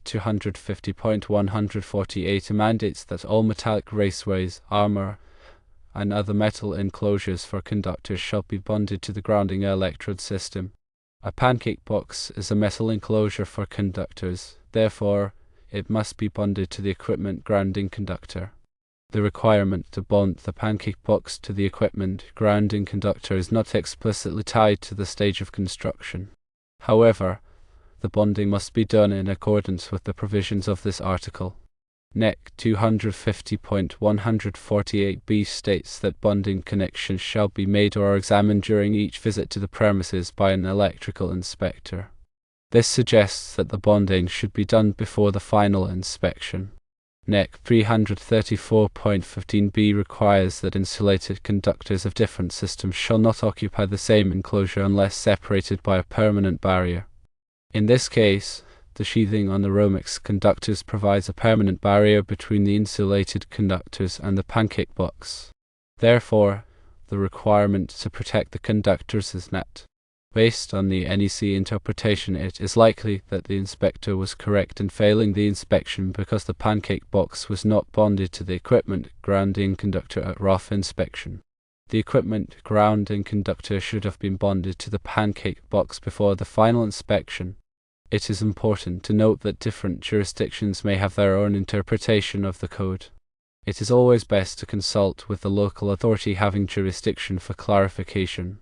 250.148 mandates that all metallic raceways, armor, and other metal enclosures for conductors shall be bonded to the grounding electrode system. A pancake box is a metal enclosure for conductors, therefore it must be bonded to the equipment grounding conductor. The requirement to bond the pancake box to the equipment grounding conductor is not explicitly tied to the stage of construction. However, the bonding must be done in accordance with the provisions of this article. NEC 250.148b states that bonding connections shall be made or examined during each visit to the premises by an electrical inspector. This suggests that the bonding should be done before the final inspection. NEC 334.15b requires that insulated conductors of different systems shall not occupy the same enclosure unless separated by a permanent barrier. In this case, the sheathing on the Romex conductors provides a permanent barrier between the insulated conductors and the pancake box. Therefore, the requirement to protect the conductors is met. Based on the NEC interpretation, it is likely that the inspector was correct in failing the inspection because the pancake box was not bonded to the equipment grounding conductor at rough inspection. The equipment grounding conductor should have been bonded to the pancake box before the final inspection. It is important to note that different jurisdictions may have their own interpretation of the code. It is always best to consult with the local authority having jurisdiction for clarification.